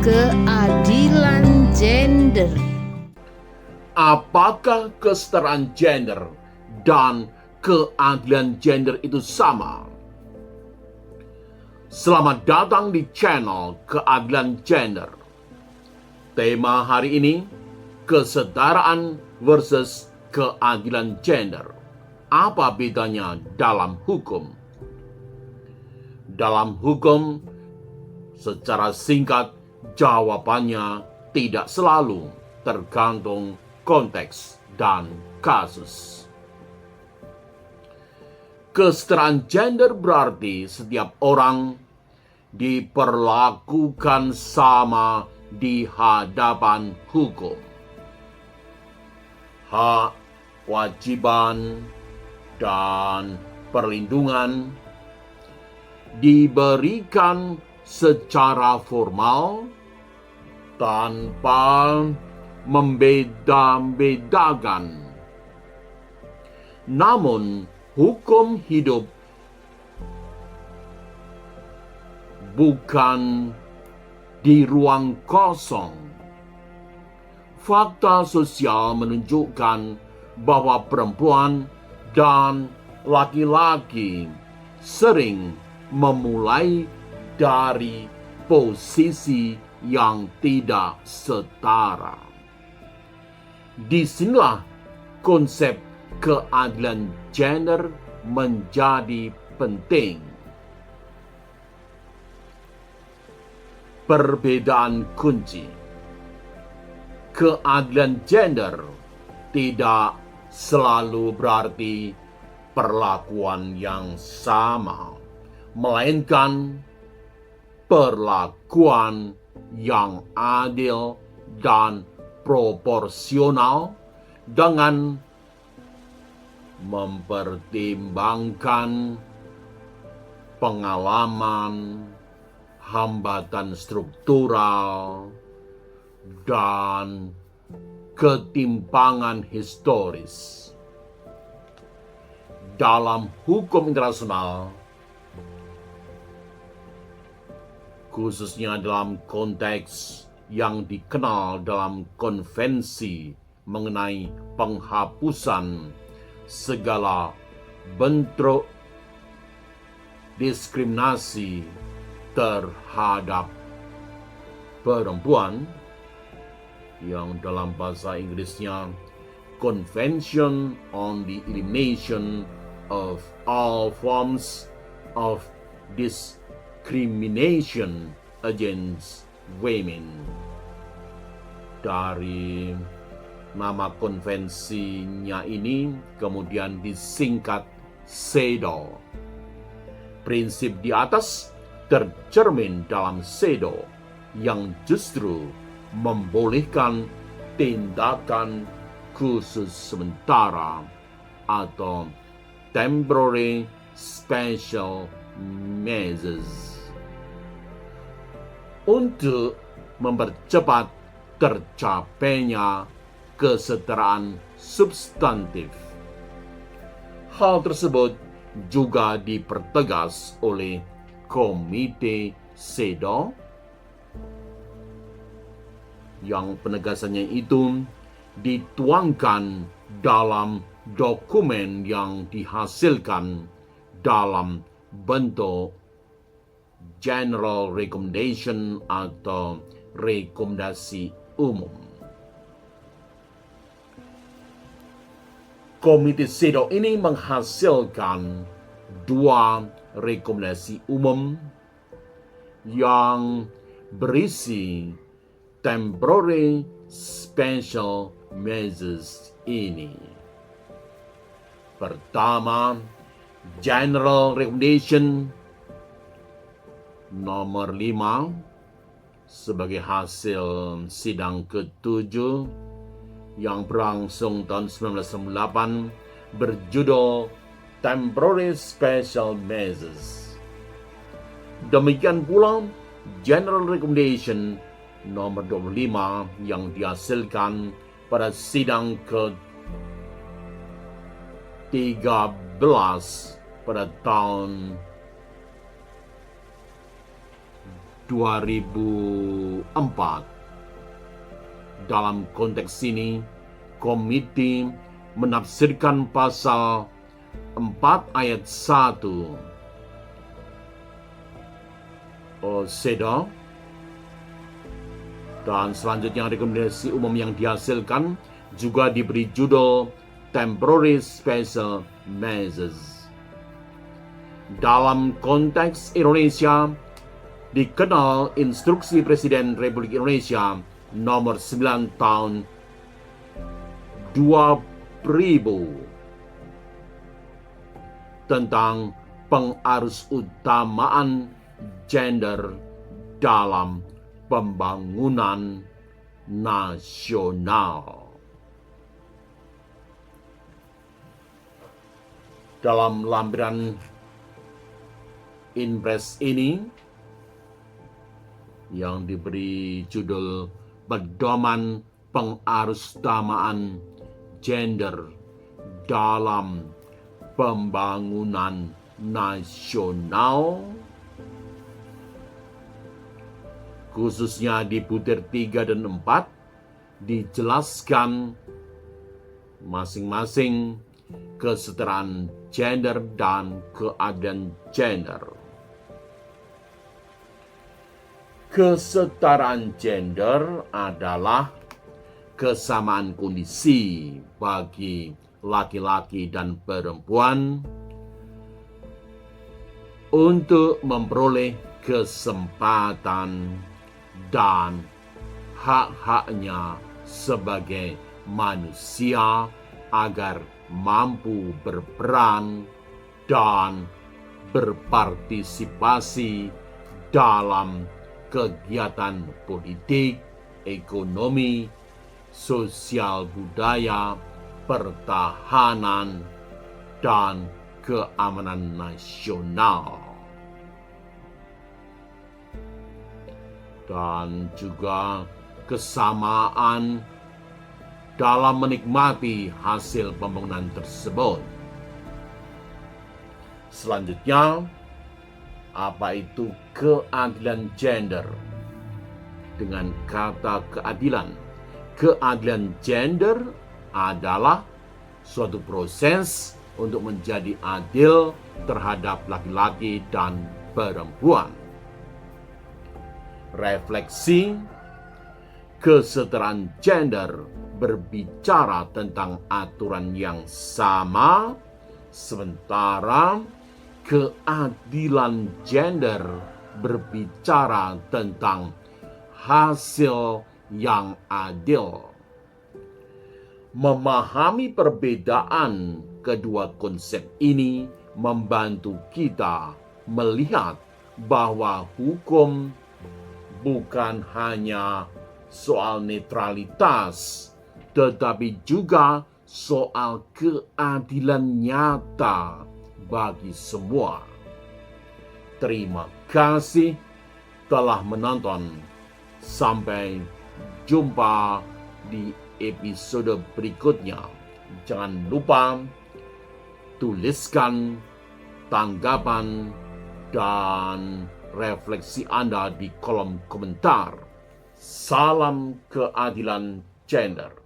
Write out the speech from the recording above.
keadilan gender. Apakah kesetaraan gender dan keadilan gender itu sama? Selamat datang di channel Keadilan Gender. Tema hari ini, kesetaraan versus keadilan gender. Apa bedanya dalam hukum? Dalam hukum, secara singkat, jawabannya tidak selalu, tergantung konteks dan kasus. Kesetaraan gender berarti setiap orang diperlakukan sama di hadapan hukum. Hak, kewajiban, dan perlindungan diberikan secara formal tanpa membeda-bedakan. Namun, hukum hidup bukan di ruang kosong. Fakta sosial menunjukkan bahwa perempuan dan laki-laki sering memulai dari posisi yang tidak setara. Disinilah konsep keadilan gender menjadi penting. Perbedaan kunci. Keadilan gender tidak selalu berarti perlakuan yang sama, melainkan perlakuan yang adil dan proporsional dengan mempertimbangkan pengalaman, hambatan struktural, dan ketimpangan historis. Dalam hukum internasional, khususnya dalam konteks yang dikenal dalam konvensi mengenai penghapusan segala bentuk diskriminasi terhadap perempuan, yang dalam bahasa Inggrisnya Convention on the Elimination of All Forms of Discrimination Against Women. Dari nama konvensinya ini kemudian disingkat CEDAW. Prinsip di atas tercermin dalam CEDAW yang justru membolehkan tindakan khusus sementara atau temporary special measures untuk mempercepat tercapainya kesetaraan substantif. Hal tersebut juga dipertegas oleh Komite CEDAW, yang penegasannya itu dituangkan dalam dokumen yang dihasilkan dalam bentuk General Recommendation atau rekomendasi umum. Komite CEDAW ini menghasilkan dua rekomendasi umum yang berisi temporary special measures ini. Pertama, General Recommendation nomor 5 sebagai hasil sidang ke-7 yang berlangsung tahun 1998 berjudul Temporary Special Measures. Demikian pula General Recommendation nomor 25 yang dihasilkan pada sidang ke-13 pada tahun 2004. Dalam konteks ini, komite menafsirkan pasal 4 ayat 1 SEDA, dan selanjutnya rekomendasi umum yang dihasilkan juga diberi judul Temporary Special Measures. Dalam konteks Indonesia, dikenal Instruksi Presiden Republik Indonesia nomor 9 tahun 2000 tentang pengarusutamaan gender dalam pembangunan nasional. Dalam lampiran Inpres ini yang diberi judul Pedoman Pengarusutamaan Gender dalam Pembangunan Nasional, khususnya di butir 3 dan 4, dijelaskan masing-masing kesetaraan gender dan keadilan gender. Kesetaraan gender adalah kesamaan kondisi bagi laki-laki dan perempuan untuk memperoleh kesempatan dan hak-haknya sebagai manusia agar mampu berperan dan berpartisipasi dalam kegiatan politik, ekonomi, sosial budaya, pertahanan, dan keamanan nasional. Dan juga kesamaan dalam menikmati hasil pembangunan tersebut. Selanjutnya, apa itu keadilan gender? Dengan kata keadilan, keadilan gender adalah suatu proses untuk menjadi adil terhadap laki-laki dan perempuan. Refleksi kesetaraan gender berbicara tentang aturan yang sama, sementara keadilan gender berbicara tentang hasil yang adil. Memahami perbedaan kedua konsep ini membantu kita melihat bahwa hukum bukan hanya soal netralitas, tetapi juga soal keadilan nyata bagi semua. Terima kasih telah menonton. Sampai jumpa di episode berikutnya. Jangan lupa tuliskan tanggapan dan refleksi Anda di kolom komentar. Salam keadilan gender.